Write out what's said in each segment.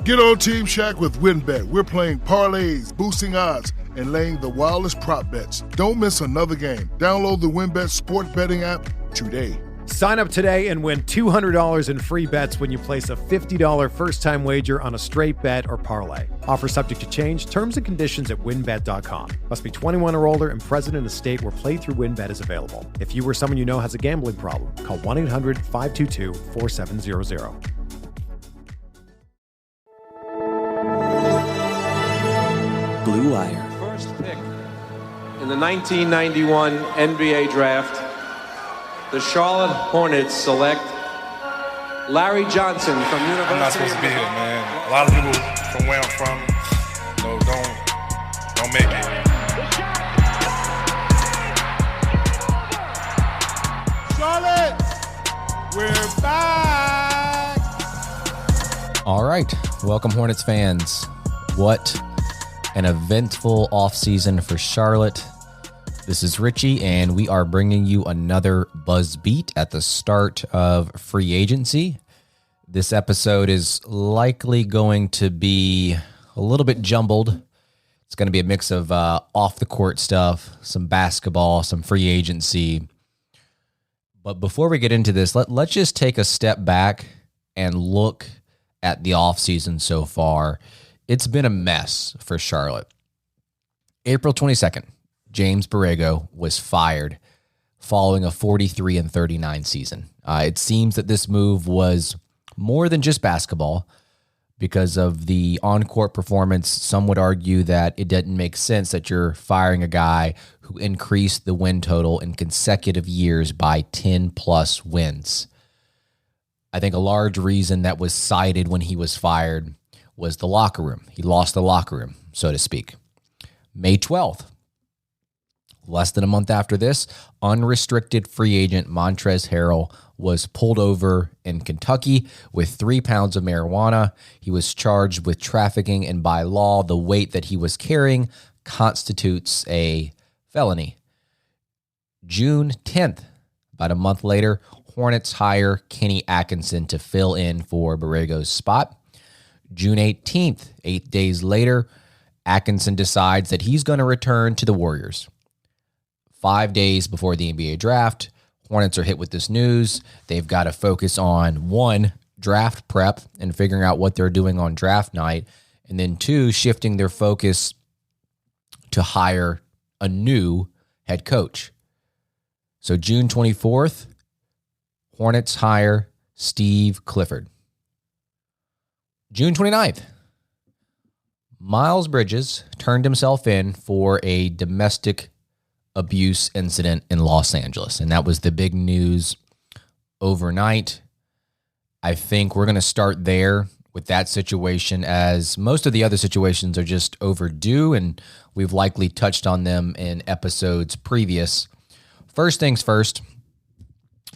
Get on Team Shaq with WinBet. We're playing parlays, boosting odds, and laying the wildest prop bets. Don't miss another game. Download the WinBet sport betting app today. Sign up today and win $200 in free bets when you place a $50 first-time wager on a straight bet or parlay. Offer subject to change. Terms and conditions at winbet.com. Must be 21 or older and present in a state where playthrough WinBet is available. If you or someone you know has a gambling problem, call 1-800-522-4700. Blue Wire. First pick in the 1991 NBA Draft, the Charlotte Hornets select Larry Johnson from University. I'm not supposed to be here, man. A lot of people from where I'm from, don't make it. Charlotte, we're back. All right. Welcome, Hornets fans. What an eventful offseason for Charlotte. This is Richie, and we are bringing you another Buzz Beat at the start of free agency. This episode is likely going to be a little bit jumbled. It's going to be a mix of off-the-court stuff, some basketball, some free agency. But before we get into this, let's just take a step back and look at the offseason so far. It's been a mess for Charlotte. April 22nd, James Borrego was fired following a 43-39 season. It seems that this move was more than just basketball because of the on-court performance. Some would argue that it didn't make sense that you're firing a guy who increased the win total in consecutive years by 10-plus wins. I think a large reason that was cited when he was fired was the locker room. He lost the locker room, so to speak. May 12th, less than a month after this, unrestricted free agent Montrezl Harrell was pulled over in Kentucky with 3 pounds of marijuana. He was charged with trafficking, and by law, the weight that he was carrying constitutes a felony. June 10th, about a month later, Hornets hire Kenny Atkinson to fill in for Borrego's spot. June 18th, 8 days later, Atkinson decides that he's going to return to the Warriors. 5 days before the NBA draft, Hornets are hit with this news. They've got to focus on, 1, draft prep and figuring out what they're doing on draft night, and then 2, shifting their focus to hire a new head coach. So June 24th, Hornets hire Steve Clifford. June 29th, Miles Bridges turned himself in for a domestic abuse incident in Los Angeles, and that was the big news overnight. I think we're going to start there with that situation, as most of the other situations are just overdue, and we've likely touched on them in episodes previous. First things first,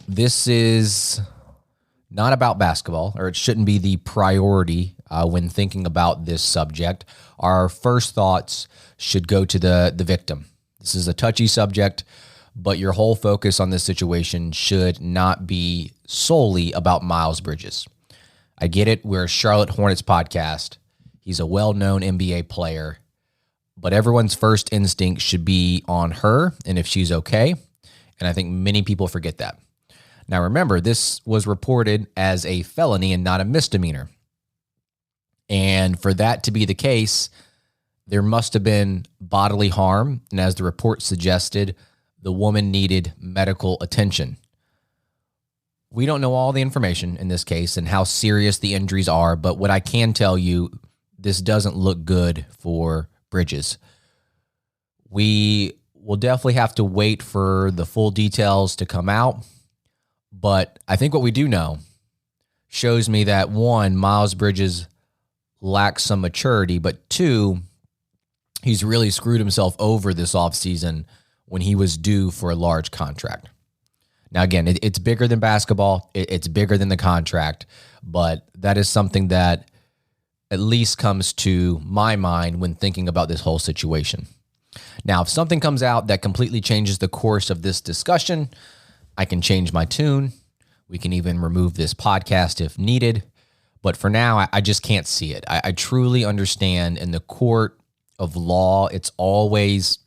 this is not about basketball, or it shouldn't be the priority when thinking about this subject. Our first thoughts should go to the victim. This is a touchy subject, but your whole focus on this situation should not be solely about Miles Bridges. I get it. We're a Charlotte Hornets podcast. He's a well-known NBA player, but everyone's first instinct should be on her and if she's okay. And I think many people forget that. Now, remember, this was reported as a felony and not a misdemeanor. And for that to be the case, there must have been bodily harm. And as the report suggested, the woman needed medical attention. We don't know all the information in this case and how serious the injuries are, but what I can tell you, this doesn't look good for Bridges. We will definitely have to wait for the full details to come out. But I think what we do know shows me that, 1, Miles Bridges lacks some maturity, but 2, he's really screwed himself over this offseason when he was due for a large contract. Now, again, it's bigger than basketball. It's bigger than the contract, but that is something that at least comes to my mind when thinking about this whole situation. Now, if something comes out that completely changes the course of this discussion, I can change my tune. We can even remove this podcast if needed. But for now, I just can't see it. I truly understand in the court of law, it's always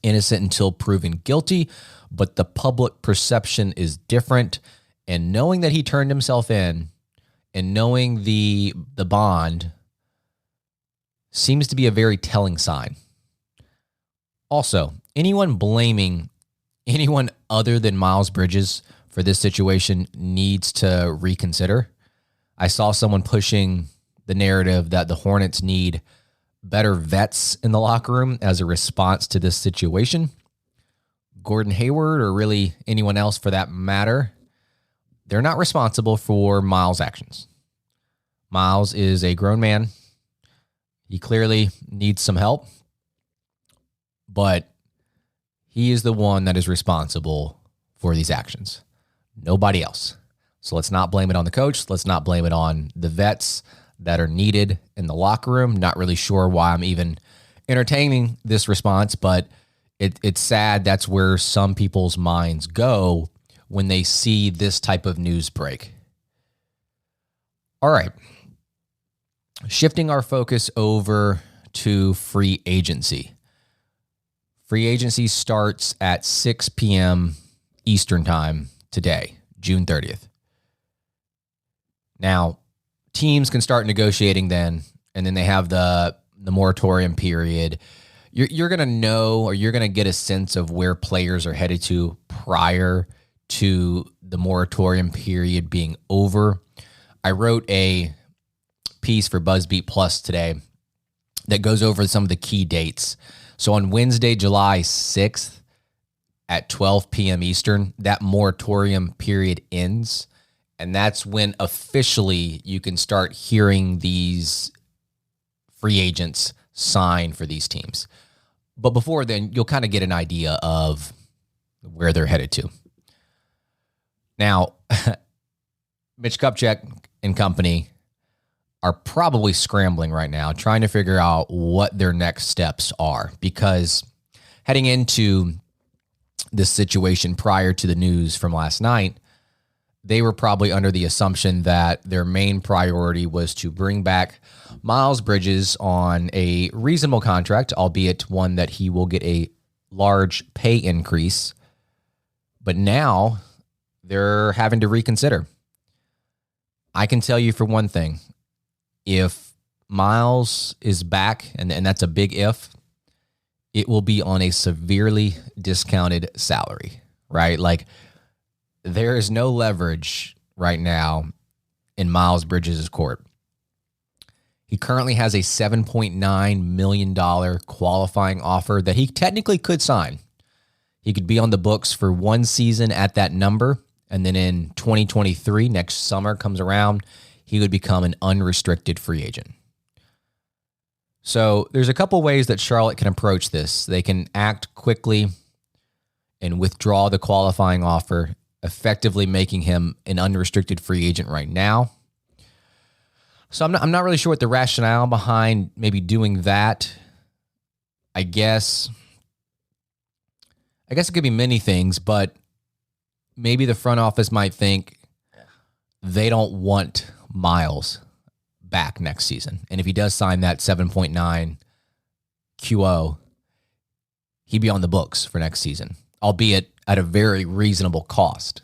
innocent until proven guilty, but the public perception is different. And knowing that he turned himself in and knowing the bond seems to be a very telling sign. Also, anyone blaming anyone other than Miles Bridges for this situation needs to reconsider. I saw someone pushing the narrative that the Hornets need better vets in the locker room as a response to this situation. Gordon Hayward, or really anyone else for that matter, they're not responsible for Miles' actions. Miles is a grown man. He clearly needs some help, but he is the one that is responsible for these actions. Nobody else. So let's not blame it on the coach. Let's not blame it on the vets that are needed in the locker room. Not really sure why I'm even entertaining this response, but it's sad that's where some people's minds go when they see this type of news break. All right. Shifting our focus over to free agency. Free agency starts at 6 p.m. Eastern time today, June 30th. Now, teams can start negotiating then, and then they have the moratorium period. You're going to know, or you're going to get a sense of where players are headed to prior to the moratorium period being over. I wrote a piece for BuzzBeat Plus today that goes over some of the key dates. So on Wednesday, July 6th at 12 p.m. Eastern, that moratorium period ends. And that's when officially you can start hearing these free agents sign for these teams. But before then, you'll kind of get an idea of where they're headed to. Now, Mitch Kupchak and company are probably scrambling right now, trying to figure out what their next steps are, because heading into this situation prior to the news from last night, they were probably under the assumption that their main priority was to bring back Miles Bridges on a reasonable contract, albeit one that he will get a large pay increase. But now they're having to reconsider. I can tell you for one thing, if Miles is back, and that's a big if, it will be on a severely discounted salary, right? Like, there is no leverage right now in Miles Bridges' court. He currently has a $7.9 million qualifying offer that he technically could sign. He could be on the books for one season at that number, and then in 2023, next summer comes around, he would become an unrestricted free agent. So there's a couple ways that Charlotte can approach this. They can act quickly and withdraw the qualifying offer, effectively making him an unrestricted free agent right now. So I'm not really sure what the rationale behind maybe doing that. I guess it could be many things, but maybe the front office might think they don't want Miles back next season. And if he does sign that 7.9 QO, he'd be on the books for next season, albeit at a very reasonable cost.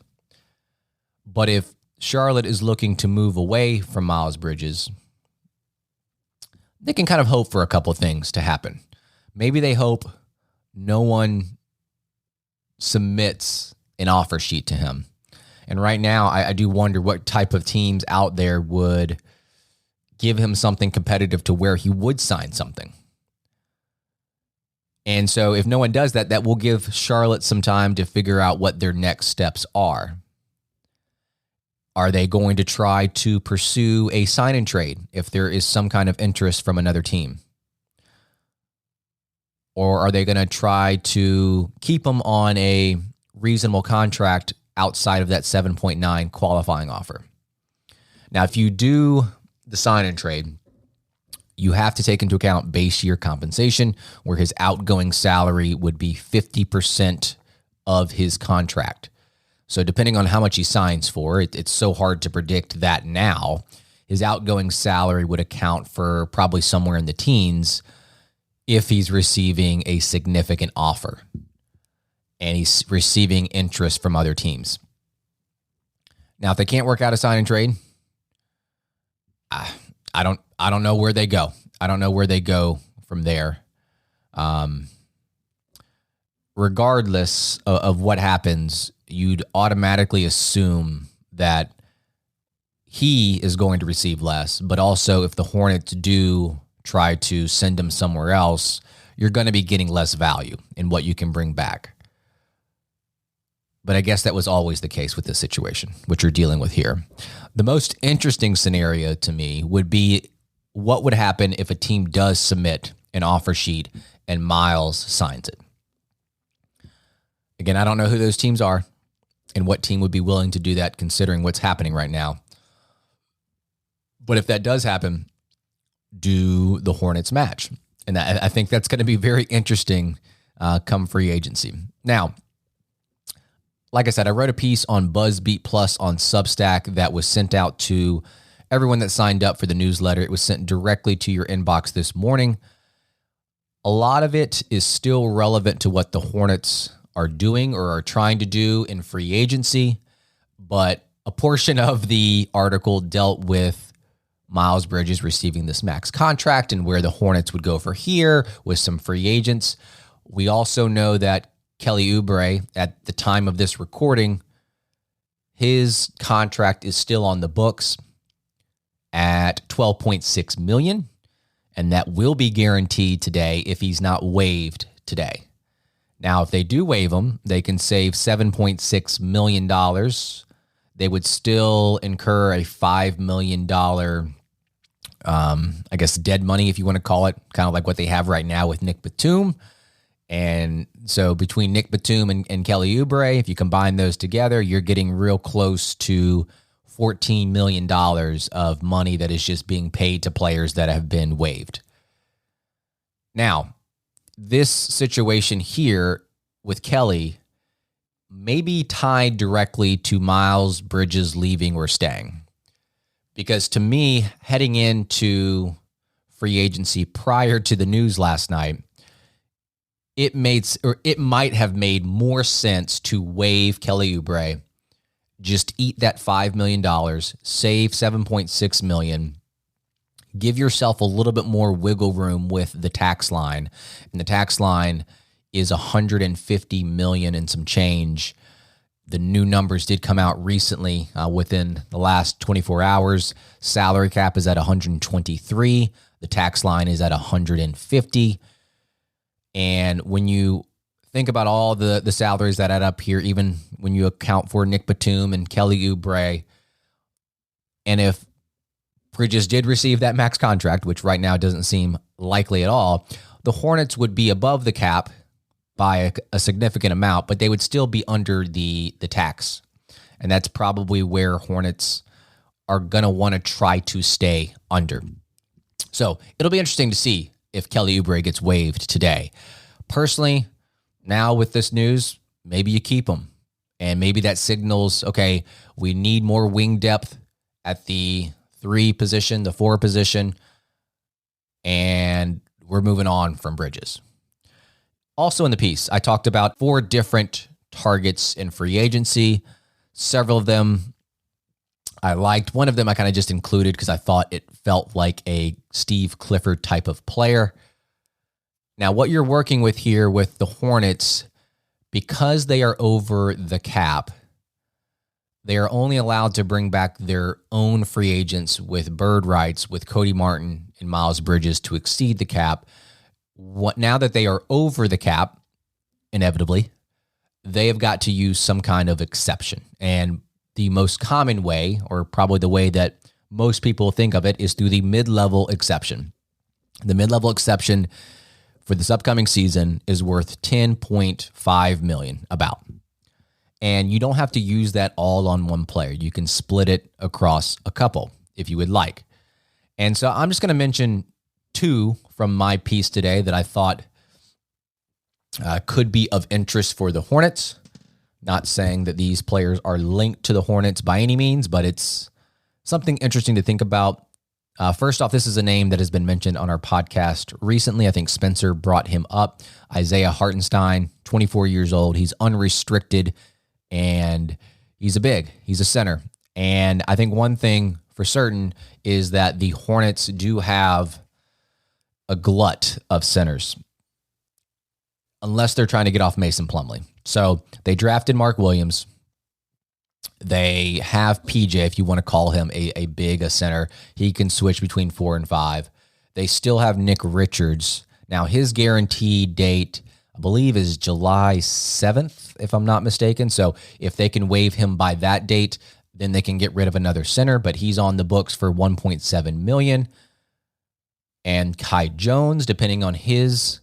But if Charlotte is looking to move away from Miles Bridges, they can kind of hope for a couple of things to happen. Maybe they hope no one submits an offer sheet to him. And right now, I do wonder what type of teams out there would give him something competitive to where he would sign something. And so if no one does that, that will give Charlotte some time to figure out what their next steps are. Are they going to try to pursue a sign and trade if there is some kind of interest from another team? Or are they going to try to keep him on a reasonable contract outside of that 7.9 qualifying offer? Now, if you do the sign and trade, you have to take into account base year compensation, where his outgoing salary would be 50% of his contract. So depending on how much he signs for, it's so hard to predict that now. his outgoing salary would account for probably somewhere in the teens if he's receiving a significant offer and he's receiving interest from other teams. Now, if they can't work out a sign and trade, I don't know where they go. I don't know where they go from there. Regardless of what happens, you'd automatically assume that he is going to receive less, but also if the Hornets do try to send him somewhere else, you're going to be getting less value in what you can bring back. But I guess that was always the case with this situation, which you're dealing with here. The most interesting scenario to me would be what would happen if a team does submit an offer sheet and Miles signs it. Again, I don't know who those teams are and what team would be willing to do that considering what's happening right now. But if that does happen, do the Hornets match? And I think that's going to be very interesting come free agency. Now, like I said, I wrote a piece on BuzzBeat Plus on Substack that was sent out to everyone that signed up for the newsletter. It was sent directly to your inbox this morning. A lot of it is still relevant to what the Hornets are doing or are trying to do in free agency, but a portion of the article dealt with Miles Bridges receiving this max contract and where the Hornets would go for here with some free agents. We also know that Kelly Oubre, at the time of this recording, his contract is still on the books at $12.6 million, and that will be guaranteed today if he's not waived today. Now, if they do waive him, they can save $7.6 million. They would still incur a $5 million, I guess, dead money, if you want to call it, kind of like what they have right now with Nick Batum. And so between Nick Batum and Kelly Oubre, if you combine those together, you're getting real close to $14 million of money that is just being paid to players that have been waived. Now, this situation here with Kelly may be tied directly to Miles Bridges leaving or staying. Because to me, heading into free agency prior to the news last night, it might have made more sense to waive Kelly Oubre, just eat that $5 million, save $7.6 million, give yourself a little bit more wiggle room with the tax line. And the tax line is $150 million and some change. The new numbers did come out recently within the last 24 hours. Salary cap is at 123. The tax line is at 150. And when you think about all the salaries that add up here, even when you account for Nick Batum and Kelly Oubre, and if Bridges did receive that max contract, which right now doesn't seem likely at all, the Hornets would be above the cap by a significant amount, but they would still be under the tax. And that's probably where Hornets are going to want to try to stay under. So it'll be interesting to see if Kelly Oubre gets waived today. Personally, now with this news, maybe you keep him. And maybe that signals, okay, we need more wing depth at the 3 position, the 4 position, and we're moving on from Bridges. Also in the piece, I talked about 4 different targets in free agency. Several of them I liked. One of them I kind of just included because I thought it felt like a Steve Clifford type of player. Now, what you're working with here with the Hornets, because they are over the cap, they are only allowed to bring back their own free agents with bird rights with Cody Martin and Miles Bridges to exceed the cap. Now that they are over the cap, inevitably, they have got to use some kind of exception. And the most common way, or probably the way that most people think of it, is through the mid-level exception. The mid-level exception for this upcoming season is worth $10.5 million, about. And you don't have to use that all on one player. You can split it across a couple if you would like. And so I'm just going to mention 2 from my piece today that I thought could be of interest for the Hornets. Not saying that these players are linked to the Hornets by any means, but it's Something interesting to think about. First off, this is a name that has been mentioned on our podcast recently. I think Spencer brought him up. Isaiah Hardenstein, 24 years old. He's unrestricted, and he's a center. And I think one thing for certain is that the Hornets do have a glut of centers, unless they're trying to get off Mason Plumlee. So they drafted Mark Williams. They have PJ, if you want to call him a center. He can switch between 4 and 5. They still have Nick Richards. Now, his guaranteed date, I believe, is July 7th, if I'm not mistaken. So if they can waive him by that date, then they can get rid of another center, but he's on the books for $1.7 million. And Kai Jones, depending on his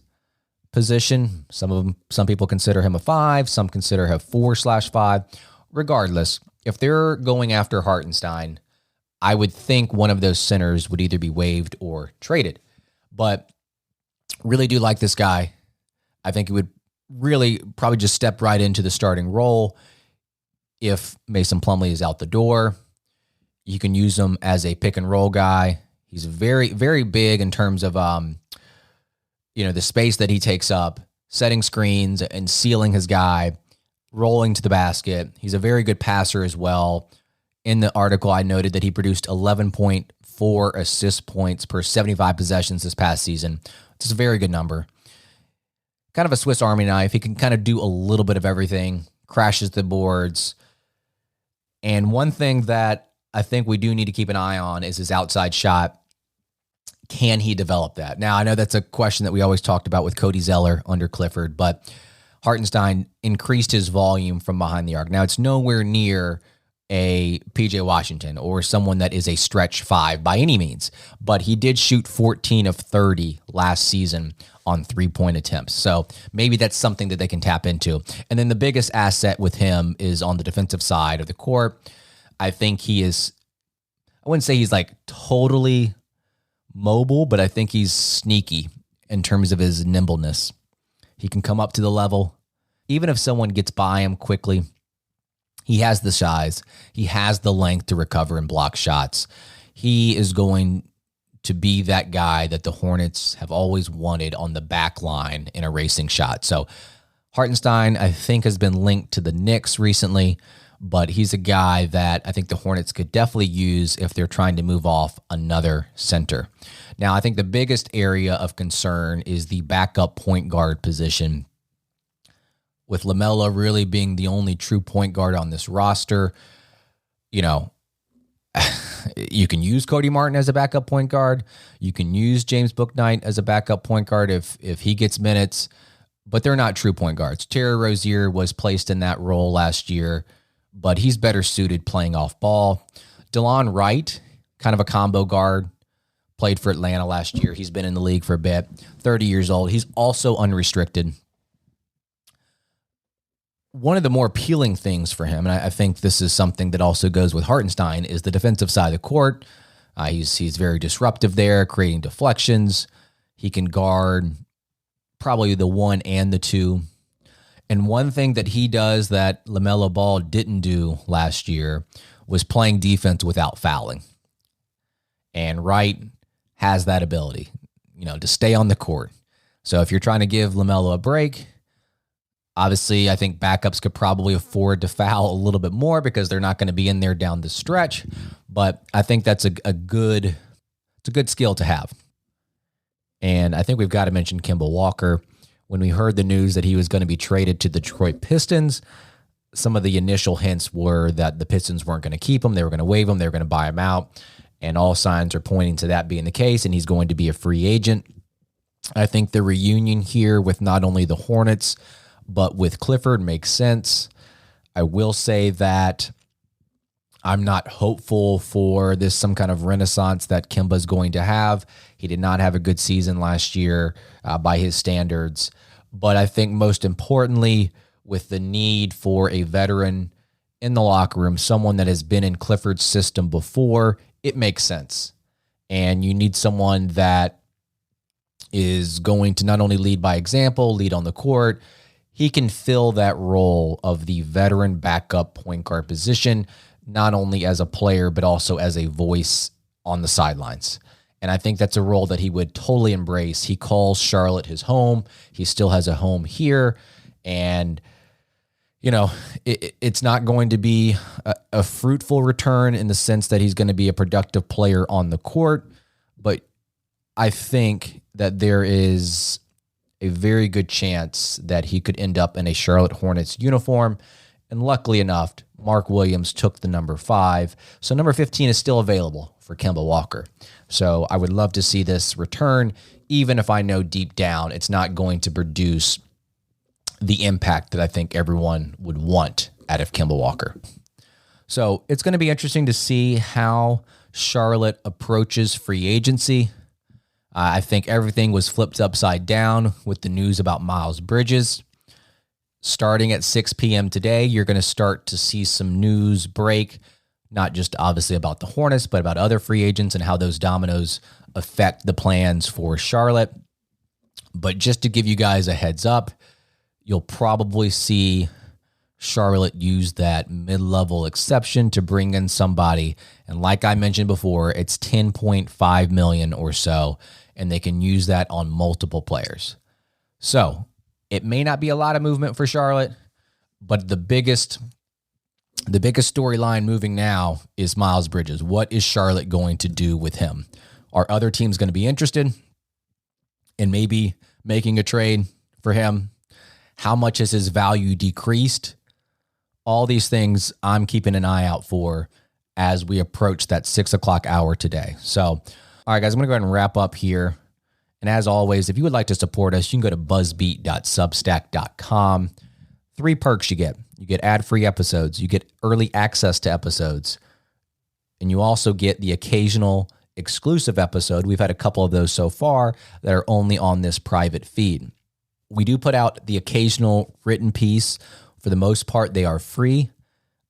position, some people consider him a 5, some consider him a 4/5. Regardless, if they're going after Hardenstein, I would think one of those centers would either be waived or traded. But really do like this guy. I think he would really probably just step right into the starting role. If Mason Plumlee is out the door, you can use him as a pick and roll guy. He's very, very big in terms of the space that he takes up, setting screens and sealing his guy, rolling to the basket. He's a very good passer as well. In the article, I noted that he produced 11.4 assist points per 75 possessions this past season. It's a very good number. Kind of a Swiss Army knife. He can kind of do a little bit of everything, crashes the boards. And one thing that I think we do need to keep an eye on is his outside shot. Can he develop that? Now, I know that's a question that we always talked about with Cody Zeller under Clifford, but Hardenstein increased his volume from behind the arc. Now, it's nowhere near a PJ Washington or someone that is a stretch 5 by any means, but he did shoot 14 of 30 last season on 3-point attempts. So maybe that's something that they can tap into. And then the biggest asset with him is on the defensive side of the court. I think he is, I wouldn't say he's like totally mobile, but I think he's sneaky in terms of his nimbleness. He can come up to the level. Even if someone gets by him quickly, he has the size. He has the length to recover and block shots. He is going to be that guy that the Hornets have always wanted on the back line in a racing shot. So Hardenstein, I think, has been linked to the Knicks recently, but he's a guy that I think the Hornets could definitely use if they're trying to move off another center. Now, I think the biggest area of concern is the backup point guard position, with LaMelo really being the only true point guard on this roster. You can use Cody Martin as a backup point guard. You can use James Bouknight as a backup point guard if he gets minutes, but they're not true point guards. Terry Rozier was placed in that role last year, but he's better suited playing off ball. DeLon Wright, kind of a combo guard, played for Atlanta last year. He's been in the league for a bit, 30 years old. He's also unrestricted. One of the more appealing things for him, and I think this is something that also goes with Hardenstein, is the defensive side of the court. He's very disruptive there, creating deflections. He can guard probably the 1 and the 2. And one thing that he does that LaMelo Ball didn't do last year was playing defense without fouling. And Wright has that ability, to stay on the court. So if you're trying to give LaMelo a break, obviously I think backups could probably afford to foul a little bit more because they're not going to be in there down the stretch. But I think that's a good skill to have. And I think we've got to mention Kemba Walker. When we heard the news that he was going to be traded to the Detroit Pistons, some of the initial hints were that the Pistons weren't going to keep him. They were going to waive him. They were going to buy him out. And all signs are pointing to that being the case, and he's going to be a free agent. I think the reunion here with not only the Hornets, but with Clifford makes sense. I will say that I'm not hopeful for this some kind of renaissance that Kemba's going to have. He did not have a good season last year by his standards. But I think most importantly, with the need for a veteran in the locker room, someone that has been in Clifford's system before, it makes sense. And you need someone that is going to not only lead by example, lead on the court. He can fill that role of the veteran backup point guard position not only as a player, but also as a voice on the sidelines. And I think that's a role that he would totally embrace. He calls Charlotte his home. He still has a home here. And, you know, it's not going to be a fruitful return in the sense that he's going to be a productive player on the court. But I think that there is a very good chance that he could end up in a Charlotte Hornets uniform. And luckily enough, Mark Williams took the number 5. So number 15 is still available for Kemba Walker. So I would love to see this return, even if I know deep down it's not going to produce the impact that I think everyone would want out of Kemba Walker. So it's going to be interesting to see how Charlotte approaches free agency. I think everything was flipped upside down with the news about Miles Bridges. Starting at 6 p.m. today, you're going to start to see some news break, not just obviously about the Hornets, but about other free agents and how those dominoes affect the plans for Charlotte. But just to give you guys a heads up, you'll probably see Charlotte use that mid-level exception to bring in somebody. And like I mentioned before, it's $10.5 million or so, and they can use that on multiple players. So it may not be a lot of movement for Charlotte, but the biggest storyline moving now is Miles Bridges. What is Charlotte going to do with him? Are other teams going to be interested in maybe making a trade for him? How much has his value decreased? All these things I'm keeping an eye out for as we approach that 6 o'clock hour today. So, all right, guys, I'm going to go ahead and wrap up here. And as always, if you would like to support us, you can go to buzzbeat.substack.com. 3 perks you get. You get ad-free episodes. You get early access to episodes. And you also get the occasional exclusive episode. We've had a couple of those so far that are only on this private feed. We do put out the occasional written piece. For the most part, they are free.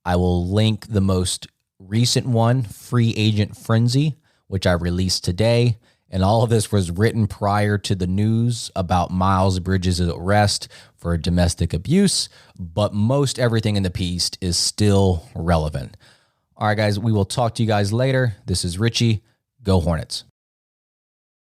I will link the most recent one, Free Agent Frenzy, which I released today. And all of this was written prior to the news about Miles Bridges' arrest for domestic abuse, but most everything in the piece is still relevant. All right, guys, we will talk to you guys later. This is Richie. Go Hornets.